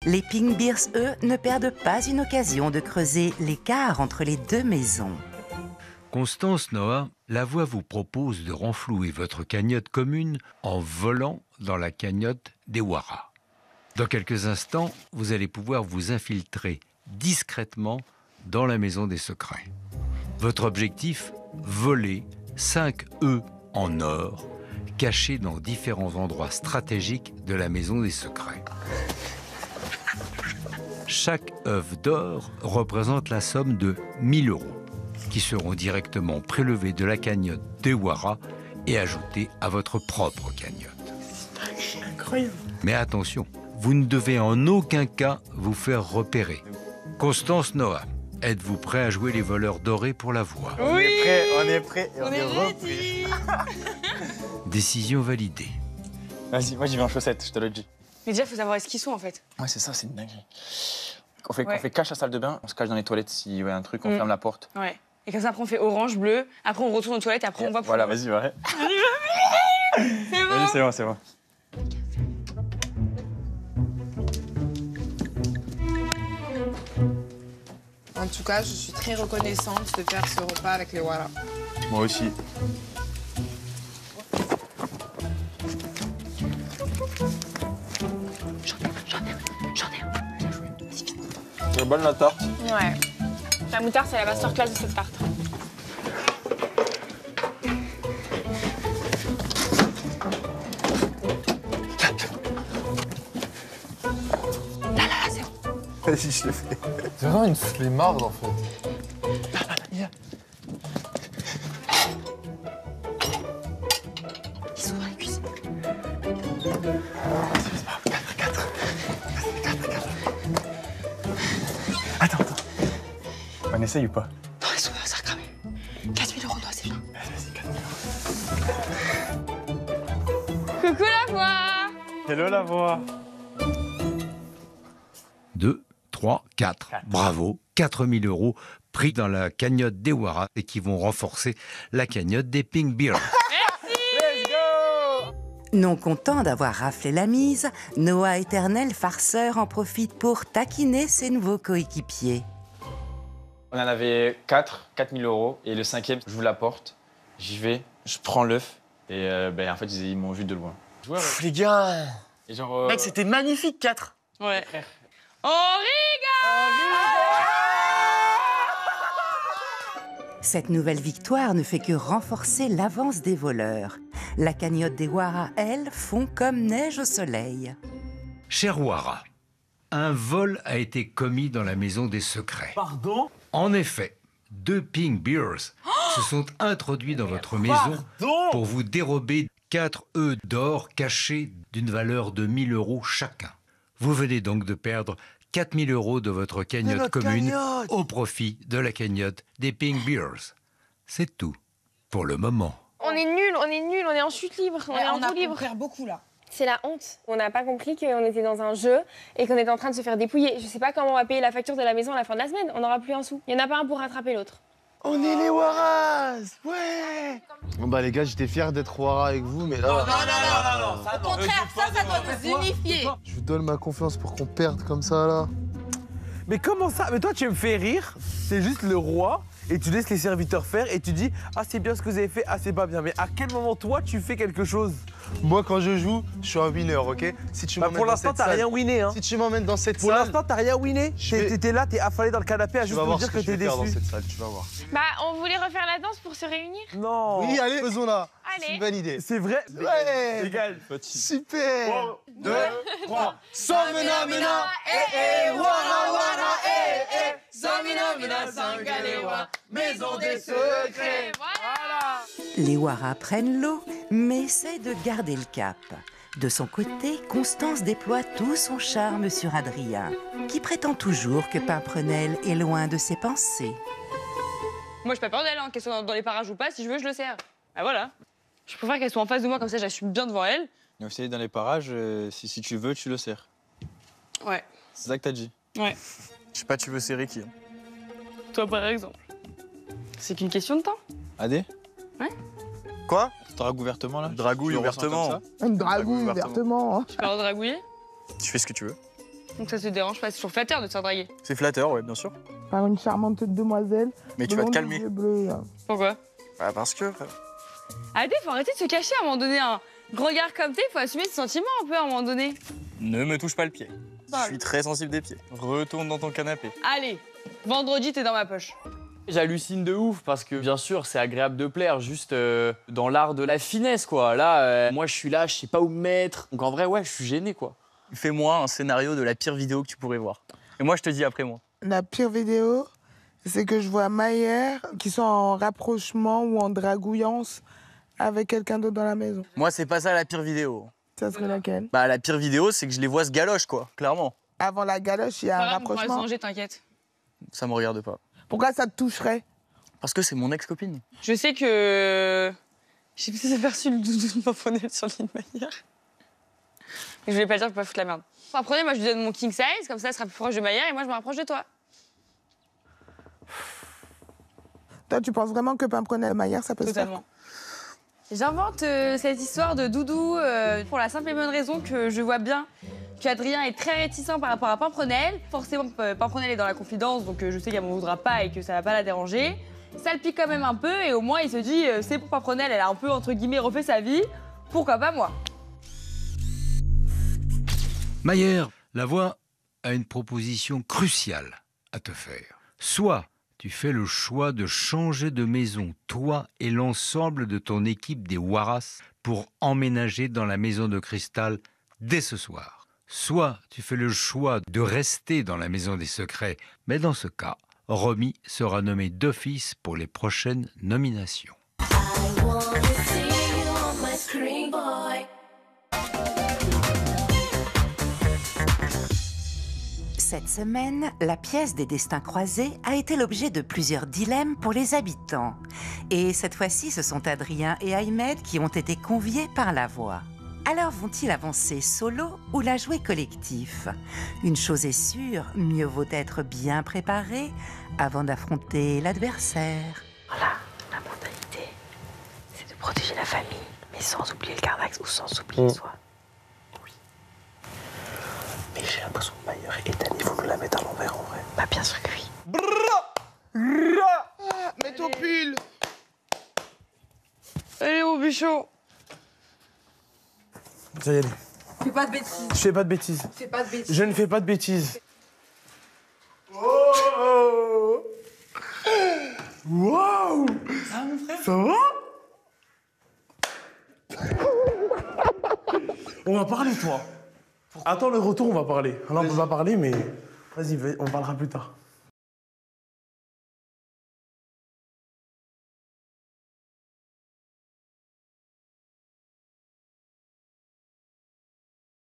Les Pink Bears, eux, ne perdent pas une occasion de creuser l'écart entre les deux maisons. Constance, Noah, la voix vous propose de renflouer votre cagnotte commune en volant dans la cagnotte des Wara. Dans quelques instants, vous allez pouvoir vous infiltrer discrètement dans la maison des secrets. Votre objectif, voler 5 œufs en or cachés dans différents endroits stratégiques de la maison des secrets. Chaque œuf d'or représente la somme de 1 000 € qui seront directement prélevés de la cagnotte des Wara et ajoutés à votre propre cagnotte. C'est incroyable. Mais attention, vous ne devez en aucun cas vous faire repérer. Constance, Noah, êtes-vous prêt à jouer les voleurs dorés pour la voix? Oui, on est prêt et on est repris. Décision validée. Vas-y, moi j'y vais en chaussettes, je te le dis. Mais déjà, faut savoir où est-ce qu'ils sont en fait. Ouais, c'est ça, c'est une dinguerie. On fait cache la salle de bain, on se cache dans les toilettes s'il y a un truc, on ferme la porte. Ouais. Et comme ça, après, on fait orange, bleu. Après, on retourne aux toilettes et après, on va pour. Voilà, vas-y, ouais. C'est bon. Vas-y, c'est bon, c'est bon. En tout cas, je suis très reconnaissante de faire ce repas avec les Wara. Moi aussi. J'en ai un. C'est bonne la tarte. Ouais. La moutarde, c'est la masterclass de cette tarte. Là, c'est bon. Vas-y, je le fais. C'est vraiment une flemmarde en fait. Ils sont dans la cuisine. 4. Attends. On essaye ou pas? Non, ils sont dans ça cramé. 4 000 €, c'est bien. Vas-y, 4 000 €. Coucou la voix. Hello la voix. 2, 3, 4. Bravo, 4 000 € pris dans la cagnotte des Wara et qui vont renforcer la cagnotte des Pink Bears. Non content d'avoir raflé la mise, Noah, éternel farceur, en profite pour taquiner ses nouveaux coéquipiers. On en avait 4 000 €. Et le 5e, j'ouvre la porte, j'y vais, je prends l'œuf. Et en fait, ils m'ont vu de loin. Pff, les gars. Et genre, Mec, c'était magnifique, 4. Ouais. On rigole. Cette nouvelle victoire ne fait que renforcer l'avance des voleurs. La cagnotte des Wara, elle, fond comme neige au soleil. Cher Wara, un vol a été commis dans la maison des secrets. Pardon? En effet, 2 Pink Bears se sont introduits dans votre maison pour vous dérober 4 œufs d'or cachés d'une valeur de 1 000 € chacun. Vous venez donc de perdre 4 000 € de votre cagnotte commune au profit de la cagnotte des Pink Bears. C'est tout pour le moment. On est nuls, on est en chute libre, on est en roue libre. On perd beaucoup là. C'est la honte. On n'a pas compris qu'on était dans un jeu et qu'on était en train de se faire dépouiller. Je sais pas comment on va payer la facture de la maison à la fin de la semaine. On n'aura plus un sou. Il y en a pas un pour rattraper l'autre. On est les Waras. Ouais. Bon bah les gars, j'étais fier d'être Wara avec vous, mais là... Non. Au contraire, ça doit nous unifier. Je vous donne ma confiance pour qu'on perde comme ça, là. Mais comment ça? Mais toi, tu me fais rire. C'est juste le roi et tu laisses les serviteurs faire et tu dis « Ah, c'est bien ce que vous avez fait, ah, c'est pas bien ». Mais à quel moment, toi, tu fais quelque chose? Moi, quand je joue, je suis un winner, ok? Si tu m'emmènes pour dans l'instant, cette t'as salle- rien winné, hein. Si tu m'emmènes dans cette Pour salle... l'instant, t'as rien winné. T'es là, t'es affalé dans le canapé à tu juste vas nous voir dire ce que que je t'es vais faire dans déçu. cette salle, tu vas voir. Bah, on voulait refaire la danse pour se réunir. Non. Oui, allez, faisons-la. Allez. C'est une bonne idée. C'est vrai. Ouais. Légal. Super. 2, 3. Samina, Wara, Samina, Sangalewa, maison des secrets. Voilà. Les Wara prennent l'eau, mais essaient de garder le cap. De son côté, Constance déploie tout son charme sur Adrien, qui prétend toujours que Pimprenel est loin de ses pensées. Moi, j'ai pas peur d'elle, hein. Qu'elle soit dans les parages ou pas, si je veux, je le sers. Ah voilà. Je préfère qu'elle soit en face de moi, comme ça, j'assume bien devant elle. Et aussi, dans les parages, si tu veux, tu le sers. Ouais. C'est ça que t'as dit. Ouais. Je sais pas, tu veux serrer qui? Toi, par exemple. C'est qu'une question de temps. Adé? Ouais. Quoi? Drague ouvertement, là? Dragouille Tu le ressens ouvertement. comme ça? Une dragouille, ouvertement. Tu peux dragouiller? Tu fais ce que tu veux. Donc ça te dérange pas, c'est toujours flatteur de te faire draguer. C'est flatteur, ouais, bien sûr. Par une charmante demoiselle. Mais tu vas te calmer. Pourquoi? Bah parce que... Arrêtez, faut arrêter de se cacher à un moment donné. Un regard comme t'es, faut assumer ses sentiments un peu à un moment donné. Ne me touche pas le pied. Je suis très sensible des pieds. Retourne dans ton canapé. Allez, vendredi, t'es dans ma poche. J'hallucine de ouf parce que bien sûr c'est agréable de plaire, juste dans l'art de la finesse quoi. Là, moi je suis là, je sais pas où me mettre. Donc en vrai ouais, je suis gêné quoi. Fais-moi un scénario de la pire vidéo que tu pourrais voir. Et moi je te dis après moi. La pire vidéo, c'est que je vois Maher qui sont en rapprochement ou en dragouillance avec quelqu'un d'autre dans la maison. Moi c'est pas ça la pire vidéo. Ça serait laquelle? Bah la pire vidéo c'est que je les vois se galoche quoi, clairement. Avant la galoche, il y a un rapprochement. On pourra se venger, t'inquiète. Ça me regarde pas. Pourquoi ça te toucherait? Parce que c'est mon ex-copine. Je sais que... J'ai peut-être aperçu le doudou de Pimprenel sur l'île Maillard. Mais je voulais pas dire pour pas foutre la merde. Pimprenel, moi je lui donne mon king size, comme ça elle sera plus proche de Maillard et moi je me rapproche de toi. Toi, tu penses vraiment que Pimprenel et Maillard, ça peut Totalement. Se faire? J'invente cette histoire de doudou pour la simple et bonne raison que je vois bien qu'Adrien est très réticent par rapport à Pimprenel. Forcément, Pimprenel est dans la confidence, donc je sais qu'elle m'en voudra pas et que ça va pas la déranger. Ça le pique quand même un peu et au moins il se dit c'est pour Pimprenel, elle a un peu entre guillemets refait sa vie, pourquoi pas moi? Maher, la voix a une proposition cruciale à te faire. Soit tu fais le choix de changer de maison, toi et l'ensemble de ton équipe des Waras, pour emménager dans la maison de cristal dès ce soir. Soit tu fais le choix de rester dans la maison des secrets, mais dans ce cas, Romy sera nommé d'office pour les prochaines nominations. Cette semaine, la pièce des destins croisés a été l'objet de plusieurs dilemmes pour les habitants. Et cette fois-ci, ce sont Adrien et Ahmed qui ont été conviés par la voix. Alors vont-ils avancer solo ou la jouer collectif? Une chose est sûre, mieux vaut être bien préparé avant d'affronter l'adversaire. Voilà, la mentalité, c'est de protéger la famille, mais sans oublier le Carnax ou sans oublier soi. Oui. Mais j'ai l'impression que Mayer et Dani vont nous la mettre à l'envers en vrai. Bah bien sûr que oui. Mets ton pull. Allez mon bichon. Ça y est. Fais pas de bêtises. Je fais pas de bêtises. Fais pas de bêtises. Je ne fais pas de bêtises. Waouh! Ah mon frère? Ça va? On va parler, toi. Attends le retour, on va parler. Alors on peut pas parler, mais vas-y, on parlera plus tard.